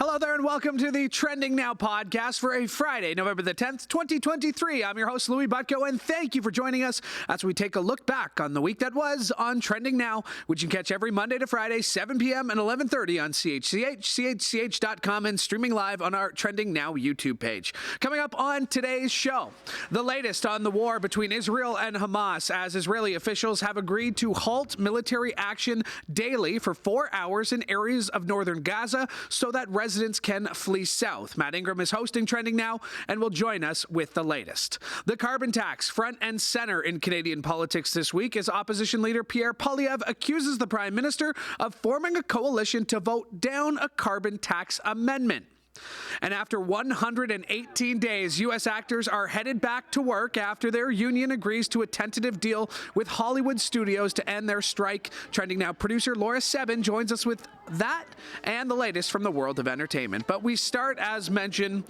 Hello there and welcome to the Trending Now podcast for a Friday, November the 10th, 2023. I'm your host, Louis Butko, and thank you for joining us as we take a look back on the week that was on Trending Now, which you can catch every Monday to Friday, 7 p.m. and 11:30 on CHCH, chch.com, and streaming live on our Trending Now YouTube page. Coming up on today's show, the latest on the war between Israel and Hamas, as Israeli officials have agreed to halt military action daily for 4 hours in areas of northern Gaza so that residents can flee south. Matt Ingram is hosting Trending Now and will join us with the latest. The carbon tax front and center in Canadian politics this week as opposition leader Pierre Poilievre accuses the Prime Minister of forming a coalition to vote down a carbon tax amendment. And after 118 days, U.S. actors are headed back to work after their union agrees to a tentative deal with Hollywood studios to end their strike. Trending Now producer Laura Sebben joins us with that and the latest from the world of entertainment. But we start, as mentioned,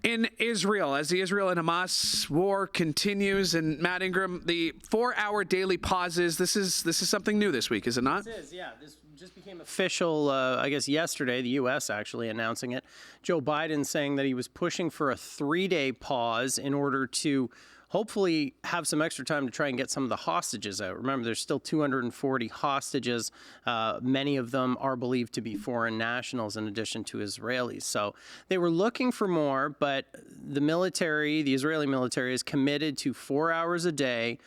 in Israel, as the Israel and Hamas war continues. And Matt Ingram, the 4-hour daily pauses, this is something new this week, is it not? This is, yeah. This just became official, I guess, yesterday, the U.S. actually announcing it. Joe Biden saying that he was pushing for a 3-day pause in order to hopefully have some extra time to try and get some of the hostages out. Remember, there's still 240 hostages. Many of them are believed to be foreign nationals in addition to Israelis. So they were looking for more, but the military, the Israeli military, is committed to 4 hours a day,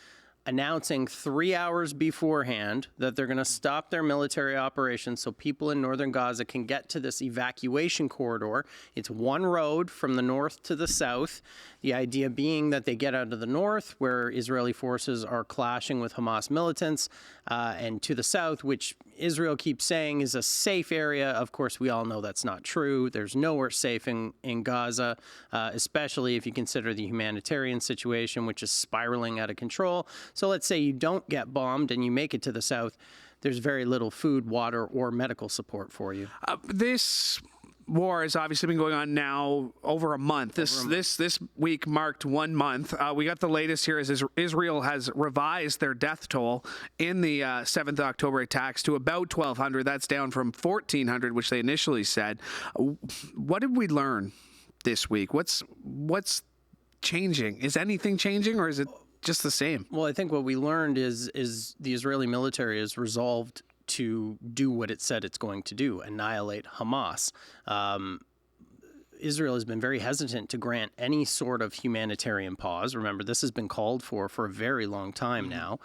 announcing 3 hours beforehand that they're going to stop their military operations so people in northern Gaza can get to this evacuation corridor. It's one road from the north to the south. The idea being that they get out of the north, where Israeli forces are clashing with Hamas militants, and to the south, which Israel keeps saying is a safe area. Of course, we all know that's not true. There's nowhere safe in Gaza, especially if you consider the humanitarian situation, which is spiraling out of control. So let's say you don't get bombed and you make it to the south. There's very little food, water, or medical support for you. This war has obviously been going on now over a month. This week marked 1 month. We got the latest here as Israel has revised their death toll in the 7th October attacks to about 1,200. That's down from 1,400, which they initially said. What did we learn this week? What's changing? Is anything changing, or is it just the same? Well, I think what we learned is the Israeli military is resolved to do what it said it's going to do, annihilate Hamas. Israel has been very hesitant to grant any sort of humanitarian pause. Remember, this has been called for a very long time now.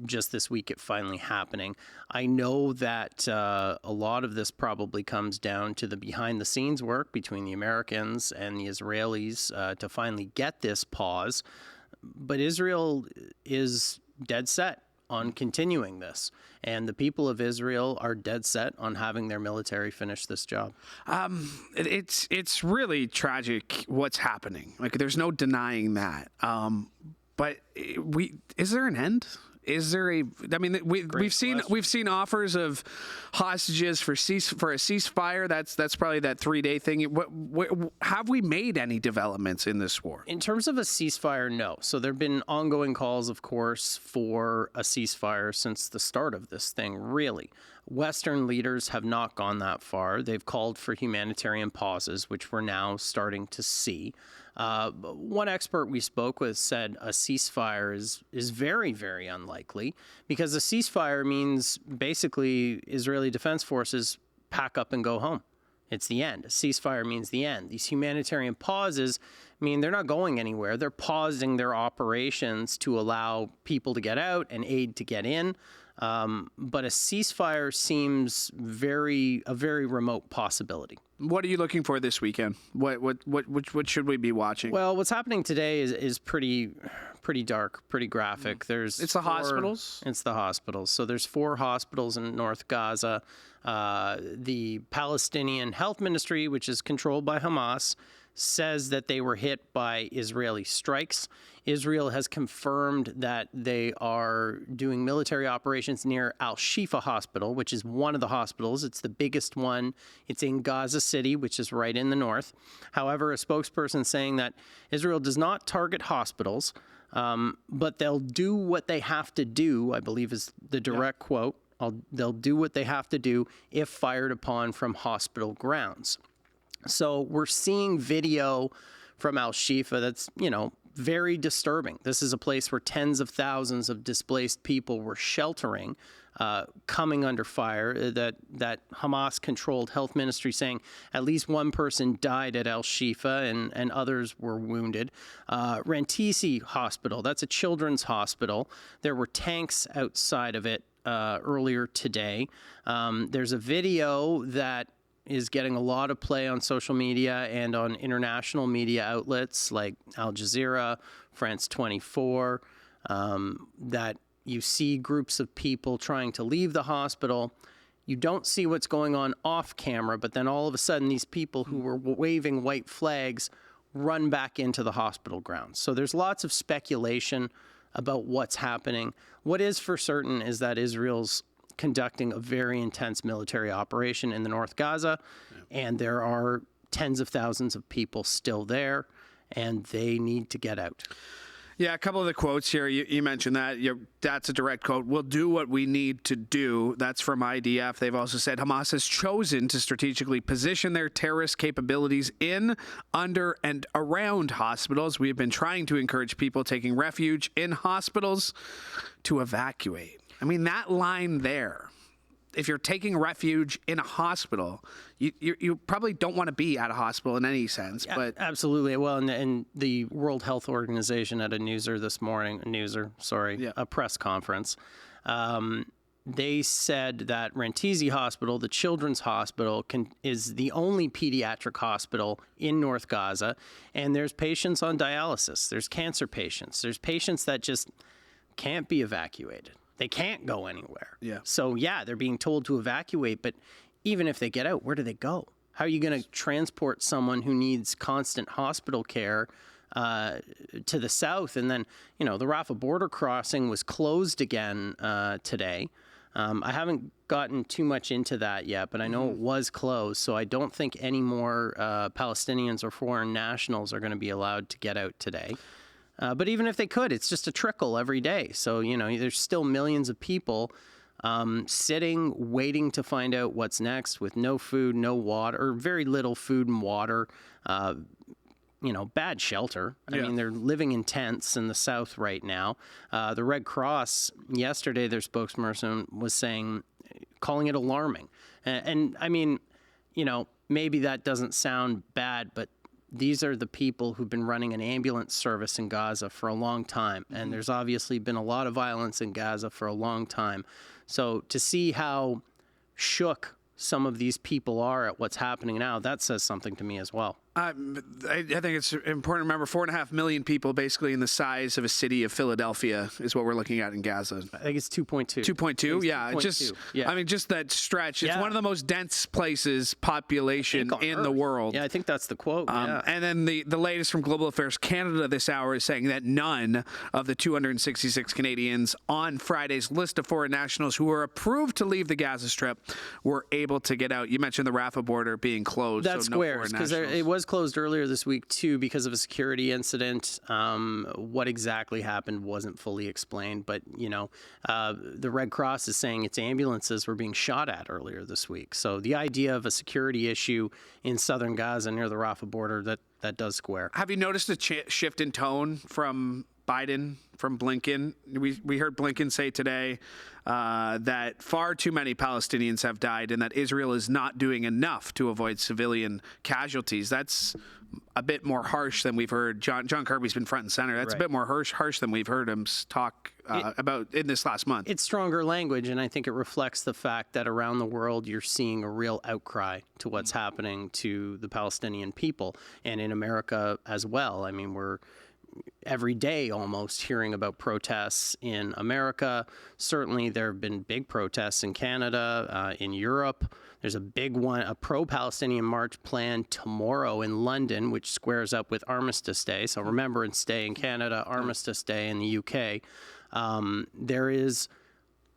Just this week, it finally happening. I know that a lot of this probably comes down to the behind-the-scenes work between the Americans and the Israelis to finally get this pause. But Israel is dead set on continuing this, and the people of Israel are dead set on having their military finish this job. It's really tragic what's happening. Like, there's no denying that. But is there an end? Is there a? I mean, we've seen offers of hostages for a ceasefire. That's probably that 3-day thing. Have we made any developments in this war? In terms of a ceasefire, no. So there have been ongoing calls, of course, for a ceasefire since the start of this thing. Really, Western leaders have not gone that far. They've called for humanitarian pauses, which we're now starting to see. One expert we spoke with said a ceasefire is very, very unlikely, because a ceasefire means basically Israeli Defense Forces pack up and go home. It's the end. A ceasefire means the end. These humanitarian pauses mean they're not going anywhere. They're pausing their operations to allow people to get out and aid to get in. But a ceasefire seems a very remote possibility. What are you looking for this weekend? What should we be watching? Well, what's happening today is pretty dark, pretty graphic. It's the hospitals? It's the hospitals. So there's 4 hospitals in North Gaza. The Palestinian Health Ministry, which is controlled by Hamas, says that they were hit by Israeli strikes. Israel has confirmed that they are doing military operations near Al-Shifa Hospital, which is one of the hospitals. It's the biggest one. It's in Gaza City, which is right in the north. However, a spokesperson saying that Israel does not target hospitals, but they'll do what they have to do, I believe is the direct quote, They'll do what they have to do if fired upon from hospital grounds. So we're seeing video from Al-Shifa that's, very disturbing. This is a place where tens of thousands of displaced people were sheltering, coming under fire. That Hamas-controlled health ministry saying at least one person died at Al-Shifa and others were wounded. Rantisi Hospital, that's a children's hospital. There were tanks outside of it earlier today. There's a video that is getting a lot of play on social media and on international media outlets like Al Jazeera, France 24, that you see groups of people trying to leave the hospital. You don't see what's going on off camera, but then all of a sudden these people who were waving white flags run back into the hospital grounds. So there's lots of speculation about what's happening. What is for certain is that Israel's conducting a very intense military operation in the North Gaza, and there are tens of thousands of people still there, and they need to get out. Yeah, a couple of the quotes here. You mentioned that. That's a direct quote. We'll do what we need to do. That's from IDF. They've also said Hamas has chosen to strategically position their terrorist capabilities in, under, and around hospitals. We have been trying to encourage people taking refuge in hospitals to evacuate. I mean, that line there, if you're taking refuge in a hospital, you probably don't want to be at a hospital in any sense. Yeah, but absolutely. Well, and the World Health Organization at a a press conference, they said that Rantisi Hospital, the children's hospital, is the only pediatric hospital in North Gaza, and there's patients on dialysis. There's cancer patients. There's patients that just can't be evacuated. They can't go anywhere. Yeah. So, they're being told to evacuate, but even if they get out, where do they go? How are you going to transport someone who needs constant hospital care to the south? And then, the Rafah border crossing was closed again today. I haven't gotten too much into that yet, but I know it was closed, so I don't think any more Palestinians or foreign nationals are going to be allowed to get out today. But even if they could, it's just a trickle every day. So, there's still millions of people sitting, waiting to find out what's next with no food, no water, or very little food and water, bad shelter. I mean, they're living in tents in the south right now. The Red Cross, yesterday, their spokesperson was calling it alarming. And I mean, maybe that doesn't sound bad, but these are the people who've been running an ambulance service in Gaza for a long time. And there's obviously been a lot of violence in Gaza for a long time. So to see how shook some of these people are at what's happening now, that says something to me as well. I think it's important to remember 4.5 million people, basically in the size of a city of Philadelphia, is what we're looking at in Gaza. I think it's 2.2. 2.2, yeah. 2.2. Yeah. I mean, just that stretch. It's one of the most dense places, population in the world. Yeah, I think that's the quote. And then the latest from Global Affairs Canada this hour is saying that none of the 266 Canadians on Friday's list of foreign nationals who were approved to leave the Gaza Strip were able to get out. You mentioned the Rafah border being closed. That's squares, because it was closed earlier this week, too, because of a security incident. What exactly happened wasn't fully explained, but, the Red Cross is saying its ambulances were being shot at earlier this week. So the idea of a security issue in southern Gaza near the Rafah border, that does square. Have you noticed a shift in tone from Biden, from Blinken? We heard Blinken say today that far too many Palestinians have died and that Israel is not doing enough to avoid civilian casualties. That's a bit more harsh than we've heard. John Kirby's been front and center. That's a bit more harsh than we've heard him talk about in this last month. It's stronger language, and I think it reflects the fact that around the world you're seeing a real outcry to what's happening to the Palestinian people, and in America as well. I mean, we're every day almost hearing about protests in America. Certainly there have been big protests in Canada, in Europe. There's a big one, a pro-Palestinian march planned tomorrow in London, which squares up with Armistice Day. So Remembrance Day in Canada, Armistice Day in the UK. There is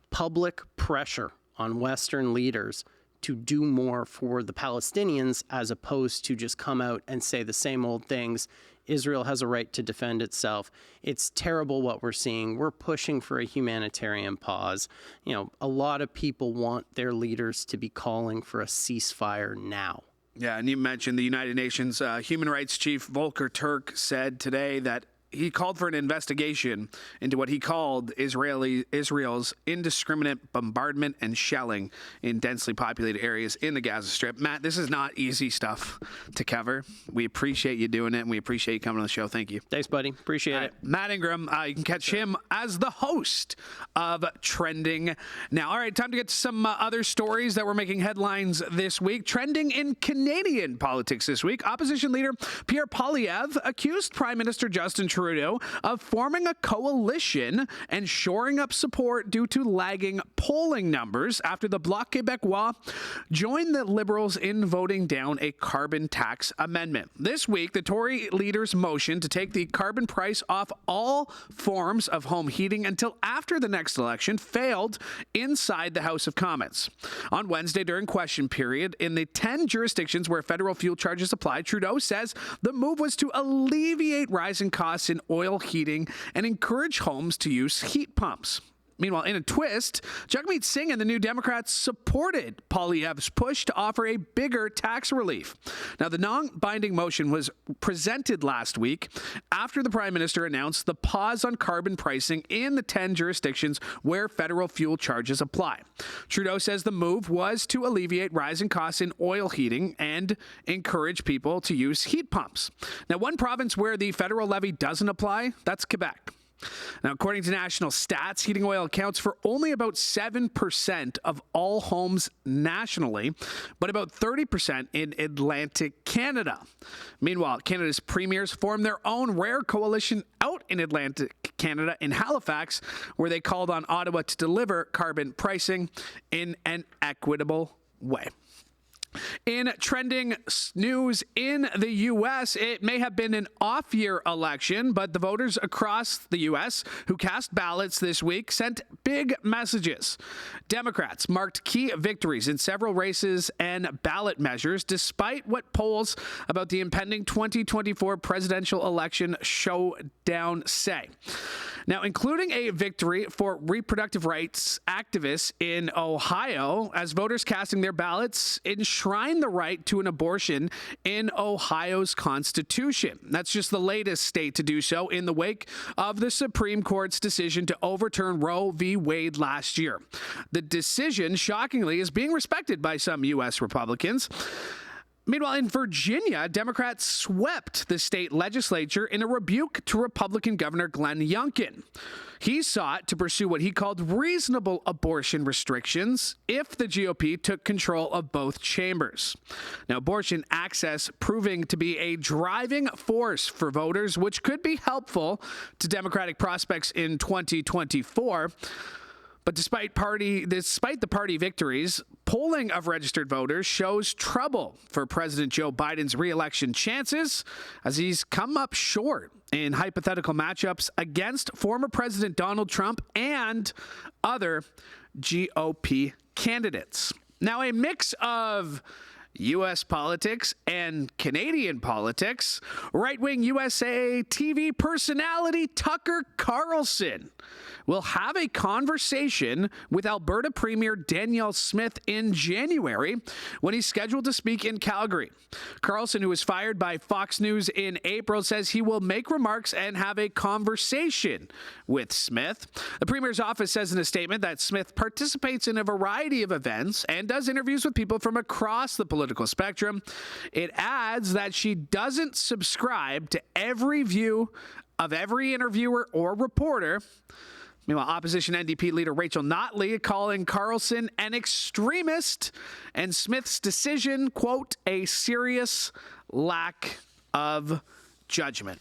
public pressure on Western leaders to do more for the Palestinians as opposed to just come out and say the same old things Israel has a right to defend itself. It's terrible what we're seeing. We're pushing for a humanitarian pause. You know, a lot of people want their leaders to be calling for a ceasefire now. Yeah, and you mentioned the United Nations Human Rights Chief Volker Turk said today that he called for an investigation into what he called Israel's indiscriminate bombardment and shelling in densely populated areas in the Gaza Strip. Matt, this is not easy stuff to cover. We appreciate you doing it, and we appreciate you coming on the show. Thank you. Thanks, buddy. Appreciate it. Matt Ingram, you can catch him as the host of Trending Now. All right, time to get to some other stories that were making headlines this week. Trending in Canadian politics this week, opposition leader Pierre Poilievre accused Prime Minister Justin Trudeau of forming a coalition and shoring up support due to lagging polling numbers after the Bloc Québécois joined the Liberals in voting down a carbon tax amendment. This week, the Tory leader's motion to take the carbon price off all forms of home heating until after the next election failed inside the House of Commons. On Wednesday, during question period, in the 10 jurisdictions where federal fuel charges apply, Trudeau says the move was to alleviate rising costs in oil heating and encourage homes to use heat pumps. Meanwhile, in a twist, Jagmeet Singh and the New Democrats supported Poilievre's push to offer a bigger tax relief. Now, the non-binding motion was presented last week after the Prime Minister announced the pause on carbon pricing in the 10 jurisdictions where federal fuel charges apply. Trudeau says the move was to alleviate rising costs in oil heating and encourage people to use heat pumps. Now, one province where the federal levy doesn't apply, that's Quebec. Now, according to national stats, heating oil accounts for only about 7% of all homes nationally, but about 30% in Atlantic Canada. Meanwhile, Canada's premiers formed their own rare coalition out in Atlantic Canada in Halifax, where they called on Ottawa to deliver carbon pricing in an equitable way. In trending news in the U.S., it may have been an off-year election, but the voters across the U.S. who cast ballots this week sent big messages. Democrats marked key victories in several races and ballot measures, despite what polls about the impending 2024 presidential election showdown say. Now, including a victory for reproductive rights activists in Ohio, as voters casting their ballots enshrine the right to an abortion in Ohio's Constitution. That's just the latest state to do so in the wake of the Supreme Court's decision to overturn Roe v. Wade last year. The decision, shockingly, is being respected by some U.S. Republicans. Meanwhile, in Virginia, Democrats swept the state legislature in a rebuke to Republican Governor Glenn Youngkin. He sought to pursue what he called reasonable abortion restrictions if the GOP took control of both chambers. Now, abortion access proving to be a driving force for voters, which could be helpful to Democratic prospects in 2024. But despite the party victories, polling of registered voters shows trouble for President Joe Biden's re-election chances as he's come up short in hypothetical matchups against former President Donald Trump and other GOP candidates. Now, a mix of U.S. politics and Canadian politics, right-wing USA TV personality Tucker Carlson will have a conversation with Alberta Premier Danielle Smith in January when he's scheduled to speak in Calgary. Carlson, who was fired by Fox News in April, says he will make remarks and have a conversation with Smith. The Premier's office says in a statement that Smith participates in a variety of events and does interviews with people from across the political spectrum. It adds that she doesn't subscribe to every view of every interviewer or reporter. Meanwhile, opposition NDP leader Rachel Notley calling Carlson an extremist and Smith's decision, quote, a serious lack of judgment.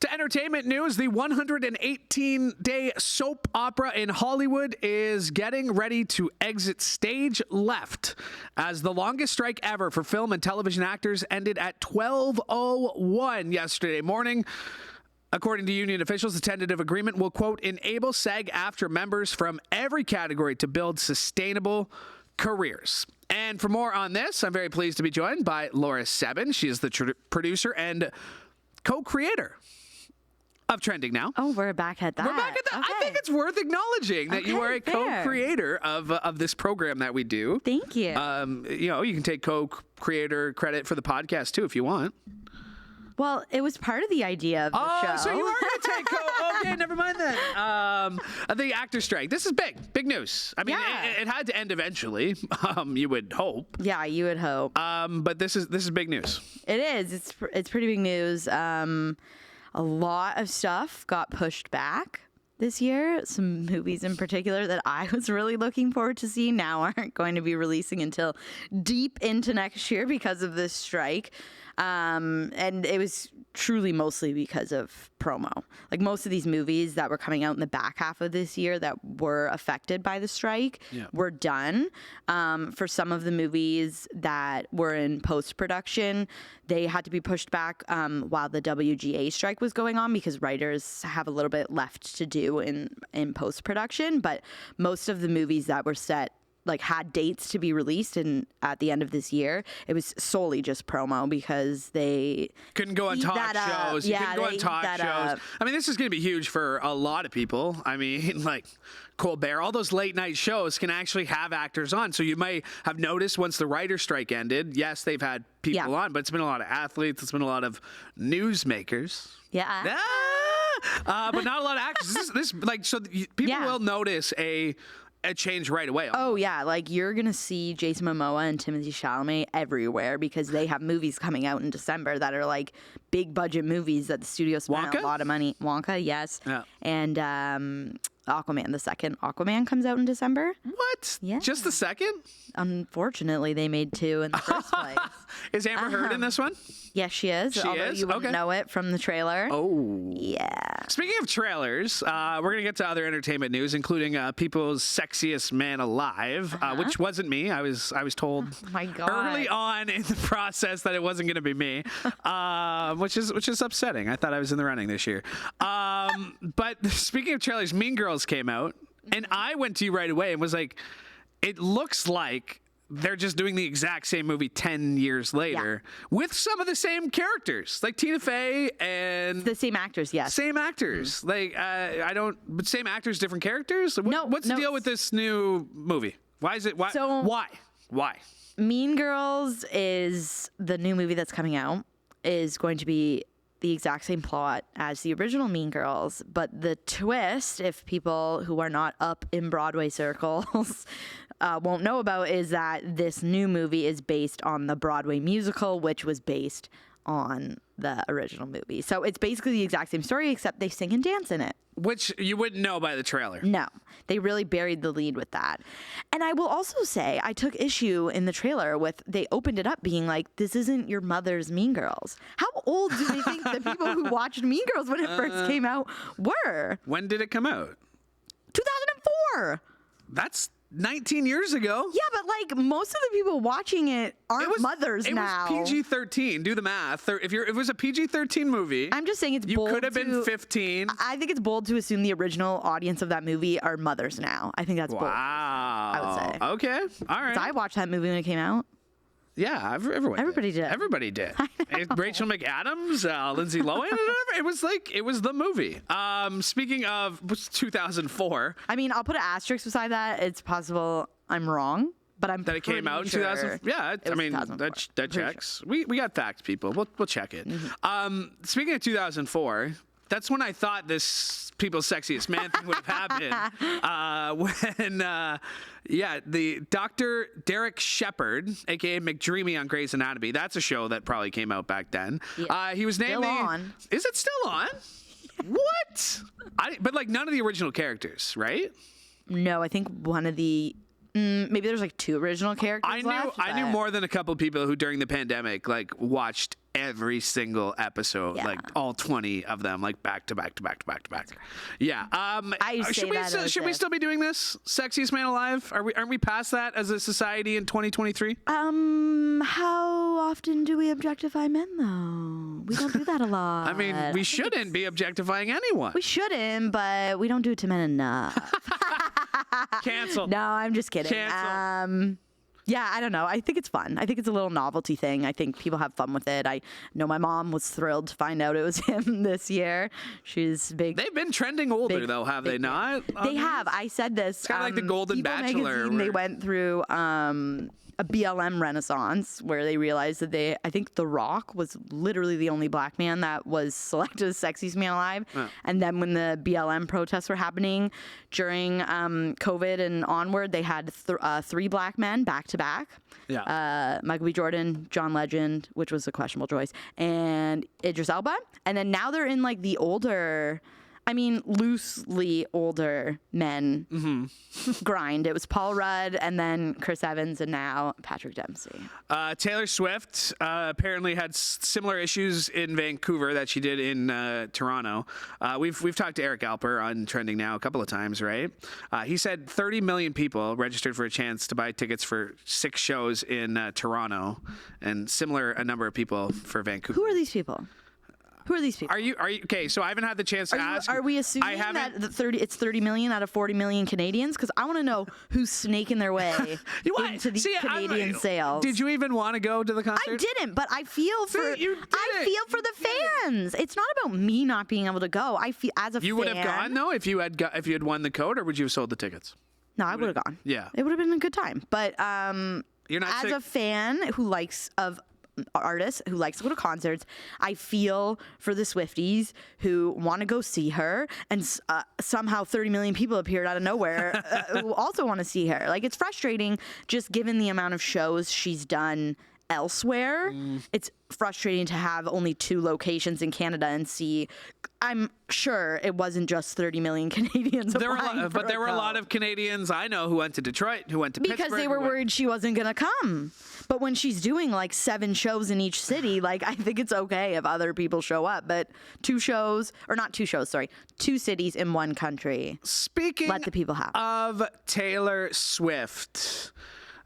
To entertainment news, the 118-day soap opera in Hollywood is getting ready to exit stage left as the longest strike ever for film and television actors ended at 12:01 yesterday morning. According to union officials, the tentative agreement will, quote, enable SAG-AFTRA members from every category to build sustainable careers. And for more on this, I'm very pleased to be joined by Laura Sebben. She is the producer and co-creator of Trending Now. Oh, we're back at that. We're back at that. I think it's worth acknowledging that you are a co-creator of this program that we do. Thank you. You can take co-creator credit for the podcast too if you want. Well, it was part of the idea of the show. Oh, so you are going to take okay, never mind then. The actor strike. This is big news. I mean, it had to end eventually. You would hope. Yeah, you would hope. But this is big news. It is. It's pretty big news. A lot of stuff got pushed back this year. Some movies in particular that I was really looking forward to see now aren't going to be releasing until deep into next year because of this strike. And it was truly mostly because of promo. Like most of these movies that were coming out in the back half of this year that were affected by the strike were done. For some of the movies that were in post-production, they had to be pushed back while the WGA strike was going on because writers have a little bit left to do in post-production. But most of the movies that were set had dates to be released at the end of this year. It was solely just promo because they couldn't go on talk shows. You couldn't go on talk shows. I mean, this is going to be huge for a lot of people. I mean, like Colbert, all those late night shows can actually have actors on. So you may have noticed once the writer's strike ended, yes, they've had people on, but it's been a lot of athletes. It's been a lot of newsmakers. Yeah. But not a lot of actors. So people will notice a change right away. Oh yeah, you're gonna see Jason Momoa and Timothée Chalamet everywhere because they have movies coming out in December that are big budget movies that the studio spent a lot of money. Wonka, yes, and Aquaman, the second Aquaman comes out in December. What? Yeah, just the second? Unfortunately, they made two in the first place. Is Amber Heard in this one? Yes, she is. Although you wouldn't know it from the trailer. Oh. Yeah. Speaking of trailers, we're going to get to other entertainment news, incling People's Sexiest Man Alive, which wasn't me. I was told my God. early on in the process that it wasn't going to be me, which is upsetting. I thought I was in the running this year. But speaking of trailers, Mean Girls came out, and I went to you right away and was like, it looks like they're just doing the exact same movie 10 years later with some of the same characters, like Tina Fey and the same actors. Yes, same actors. But same actors, different characters. What's the deal with this new movie? Why is it? Why? Mean Girls is the new movie that's coming out. Is going to be the exact same plot as the original Mean Girls, but the twist, if people who are not up in Broadway circles won't know about, is that this new movie is based on the Broadway musical, which was based on the original movie. So it's basically the exact same story, except they sing and dance in it. Which you wouldn't know by the trailer. No, they really buried the lead with that. And I will also say I took issue in the trailer with they opened it up being like, this isn't your mother's Mean Girls. How old do they think the people who watched Mean Girls when it first came out were? When did it come out? 2004. That's 19 years ago. Yeah, but most of the people watching it aren't mothers now. It was PG-13. Do the math. If it was a PG-13 movie, I'm just saying you could have been 15. I think it's bold to assume the original audience of that movie are mothers now. I think that's bold. Wow. I would say. Okay. All right. I watched that movie when it came out. Yeah, everybody did. Everybody did. Rachel McAdams, Lindsay Lohan, it was the movie. Speaking of 2004. I mean, I'll put an asterisk beside that. It's possible I'm wrong, but I'm that it came out in 2000. Yeah, I mean that checks. Sure. We got facts, people. We'll check it. Mm-hmm. Speaking of 2004. That's when I thought this People's Sexiest Man thing would have happened. When the Dr. Derek Shepherd, a.k.a. McDreamy on Grey's Anatomy. That's a show that probably came out back then. Yeah. He was named still on. Is it still on? What? But none of the original characters, right? No, I think one of the... maybe there's two original characters I knew more than a couple of people who during the pandemic watched every single episode, all 20 of them, back to back. Yeah. Should we still be doing this? Sexiest Man Alive? Aren't we past that as a society in 2023? How often do we objectify men though? We don't do that a lot. I mean, we shouldn't be objectifying anyone. We shouldn't, but we don't do it to men enough. Cancel. No, I'm just kidding. Cancel. Yeah, I don't know. I think it's fun. I think it's a little novelty thing. I think people have fun with it. I know my mom was thrilled to find out it was him this year. She's big. They've been trending older, though, have they not? They have. I said this. It's kind of like the Golden People Bachelor. Magazine, they went through a BLM renaissance where they realized that I think The Rock was literally the only black man that was selected as sexiest man alive. Yeah. And then when the BLM protests were happening during COVID and onward, they had 3 black men back to back. Yeah. Michael B. Jordan, John Legend, which was a questionable choice, and Idris Elba. And then now they're in like the older, loosely older men grind. It was Paul Rudd and then Chris Evans and now Patrick Dempsey. Taylor Swift apparently had similar issues in Vancouver that she did in Toronto. We've talked to Eric Alper on Trending Now a couple of times, right? He said 30 million people registered for a chance to buy tickets for 6 shows in Toronto, and a number of people for Vancouver. Who are these people? Are you okay? So I haven't had the chance to ask. Are we assuming that it's 30 million out of 40 million Canadians? Because I want to know who's snaking their way into these Canadian sales. Did you even want to go to the concert? I didn't, but I feel for the fans. It's not about me not being able to go. I feel as a fan. You would have gone though if you had won the code, or would you have sold the tickets? No, I would have gone. Yeah, it would have been a good time. But you're not as a fan who likes artists who likes to go to concerts, I feel for the Swifties who want to go see her, and somehow 30 million people appeared out of nowhere who also want to see her. Like, it's frustrating just given the amount of shows she's done elsewhere. It's frustrating to have only 2 locations in Canada and see. I'm sure it wasn't just 30 million Canadians. There were a lot of Canadians I know who went to Detroit, who went to Pittsburgh. Because they were worried she wasn't going to come. But when she's doing like 7 shows in each city, like, I think it's okay if other people show up. But 2 cities in one country. Speaking let the people have. Of Taylor Swift,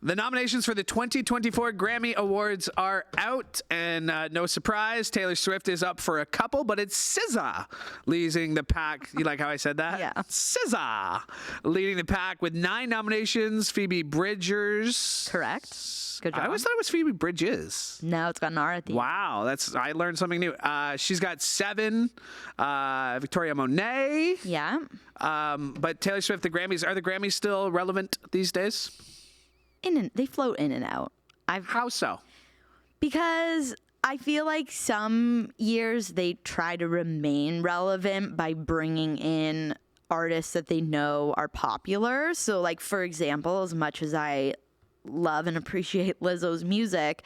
the nominations for the 2024 Grammy Awards are out, and no surprise, Taylor Swift is up for a couple, but it's SZA leading the pack. You like how I said that? Yeah. SZA leading the pack with 9 nominations. Phoebe Bridgers. Correct. Good job. I always thought it was Phoebe Bridges. No, it's got an R at the end. Wow, I learned something new. She's got 7. Victoria Monet. Yeah. But Taylor Swift, are the Grammys still relevant these days? They float in and out. How so? Because I feel like some years they try to remain relevant by bringing in artists that they know are popular. So, like, for example, as much as I love and appreciate Lizzo's music,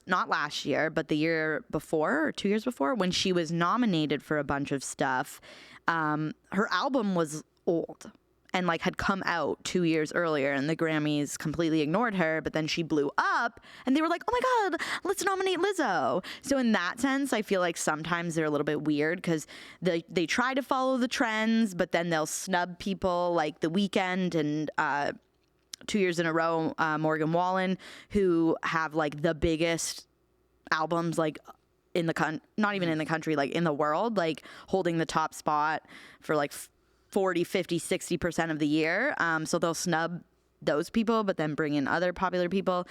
not last year, but the year before or 2 years before, when she was nominated for a bunch of stuff, her album was old and like had come out 2 years earlier, and the Grammys completely ignored her, but then she blew up and they were like, oh my God, let's nominate Lizzo. So in that sense, I feel like sometimes they're a little bit weird because they try to follow the trends, but then they'll snub people like The Weeknd and 2 years in a row, Morgan Wallen, who have like the biggest albums like in the not even in the country, like in the world, like holding the top spot for like 40, 50, 60% of the year. So they'll snub those people, but then bring in other popular people.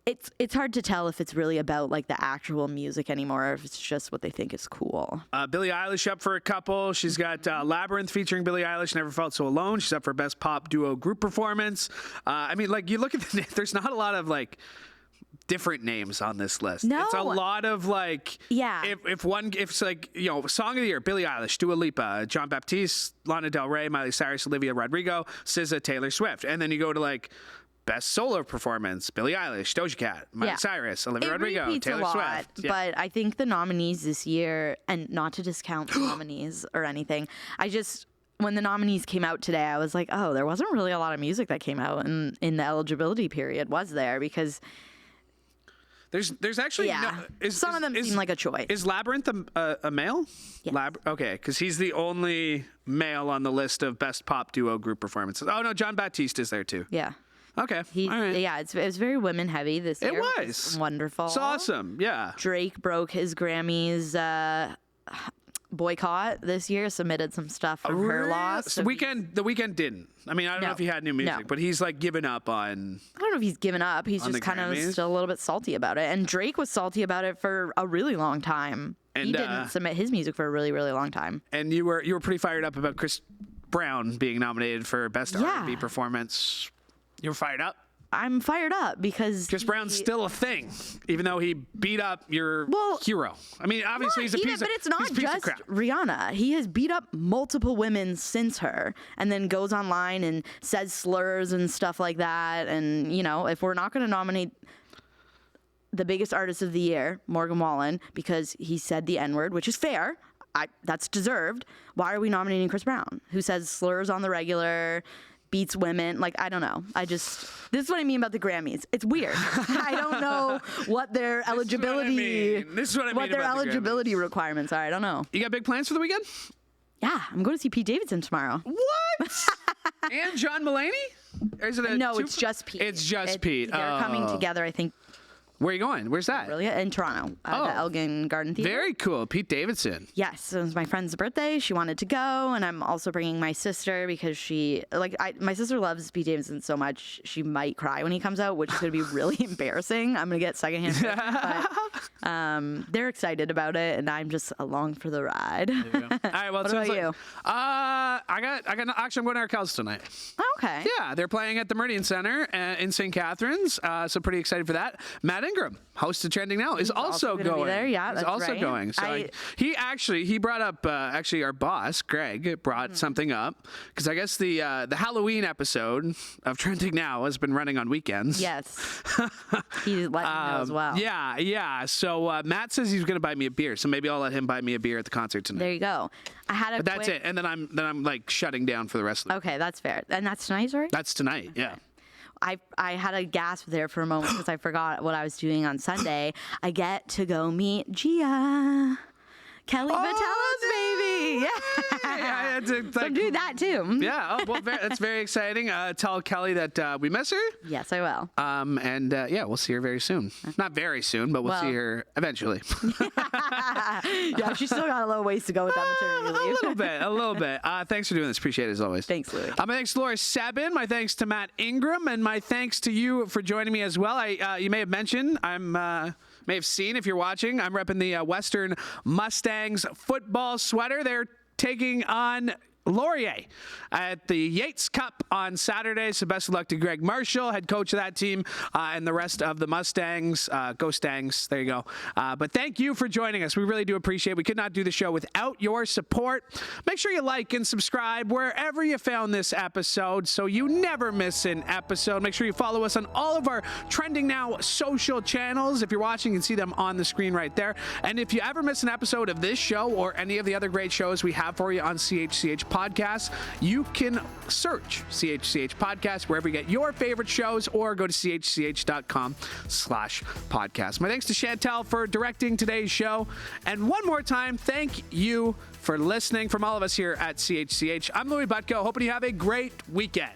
It's hard to tell if it's really about like the actual music anymore, or if it's just what they think is cool. Billie Eilish up for a couple. She's got Labyrinth featuring Billie Eilish, Never Felt So Alone. She's up for Best Pop Duo Group Performance. Like, you look at there's not a lot of like different names on this list. No. It's a lot of like, yeah. If it's like, Song of the Year, Billie Eilish, Dua Lipa, John Baptiste, Lana Del Rey, Miley Cyrus, Olivia Rodrigo, SZA, Taylor Swift. And then you go to like Best Solo Performance, Billie Eilish, Doja Cat, Miley Cyrus, Olivia Rodrigo, Taylor Swift. Yeah. But I think the nominees this year, and not to discount the nominees or anything, when the nominees came out today, I was like, oh, there wasn't really a lot of music that came out in the eligibility period, was there? Because there's actually some of them seem like a choice. Is Labyrinth a male? Yes. Okay, because he's the only male on the list of Best Pop Duo Group Performances. Oh no, John Baptiste is there too. Yeah. Okay. All right. Yeah, it was very women heavy this year. It was wonderful. It's awesome. Yeah. Drake broke his Grammys boycott this year submitted some stuff from her loss. So the Weeknd didn't. I mean, I don't know if he had new music, but he's like given up on. I don't know if he's given up. He's just kind of still a little bit salty about it. And Drake was salty about it for a really long time. And he didn't submit his music for a really, really long time. And you were pretty fired up about Chris Brown being nominated for Best R&B Performance. You were fired up? I'm fired up because Chris Brown's still a thing, even though he beat up your hero. I mean, obviously he's a piece of crap. But it's not just Rihanna. He has beat up multiple women since her, and then goes online and says slurs and stuff like that. And if we're not going to nominate the biggest artist of the year, Morgan Wallen, because he said the N-word, which is fair. That's deserved. Why are we nominating Chris Brown, who says slurs on the regular, beats women? Like, I don't know. This is what I mean about the Grammys. It's weird. I don't know what their eligibility. This is what I mean. What their eligibility requirements are. I don't know. You got big plans for the weekend? Yeah, I'm going to see Pete Davidson tomorrow. What? And John Mulaney? Or is it no, it's just Pete. It's just Pete. They're coming together, I think. Where are you going? Where's that? Really? In Toronto, the Elgin Garden Theatre. Very cool. Pete Davidson. Yes, it was my friend's birthday. She wanted to go, and I'm also bringing my sister because my sister loves Pete Davidson so much she might cry when he comes out, which is going to be really embarrassing. I'm going to get secondhand. But they're excited about it, and I'm just along for the ride. All right. Well, what about you? Actually, I'm going to Arkells tonight. Okay. Yeah, they're playing at the Meridian Center in St. Catharines, so pretty excited for that. Matt Ingram, host of Trending Now, is also going. Be there. Yeah, he's that's also right. going. So he brought up our boss Greg brought something up because I guess the Halloween episode of Trending Now has been running on weekends. Yes, he let me know as well. Yeah. So Matt says he's going to buy me a beer, so maybe I'll let him buy me a beer at the concert tonight. There you go. But that's it, and then I'm like shutting down for the rest of the night. Okay, that's fair. And that's tonight, right? That's tonight. Okay. Yeah. I had a gasp there for a moment because I forgot what I was doing on Sunday. I get to go meet Gia. Kelly Vitello's baby. Yeah. So do that too. Yeah. Well, that's very exciting. Tell Kelly that we miss her. Yes, I will. And we'll see her very soon. Not very soon, but we'll see her eventually. Yeah, she's still got a little ways to go with that maternity leave. A little bit. Thanks for doing this. Appreciate it as always. Thanks, Louis. My thanks to Laura Sebben. My thanks to Matt Ingram, and my thanks to you for joining me as well. You may have mentioned may have seen if you're watching, I'm repping the Western Mustangs football sweater. They're taking on Laurier at the Yates Cup on Saturday. So best of luck to Greg Marshall, head coach of that team, and the rest of the Mustangs. Go Stangs. There you go. But thank you for joining us. We really do appreciate it. We could not do the show without your support. Make sure you like and subscribe wherever you found this episode so you never miss an episode. Make sure you follow us on all of our Trending Now social channels. If you're watching, you can see them on the screen right there. And if you ever miss an episode of this show or any of the other great shows we have for you on CHCH Podcasts, you can search CHCH Podcast wherever you get your favorite shows or go to chch.com/podcast. My thanks to Chantel for directing today's show. And one more time, thank you for listening from all of us here at CHCH. I'm Louis Butko. Hoping you have a great weekend.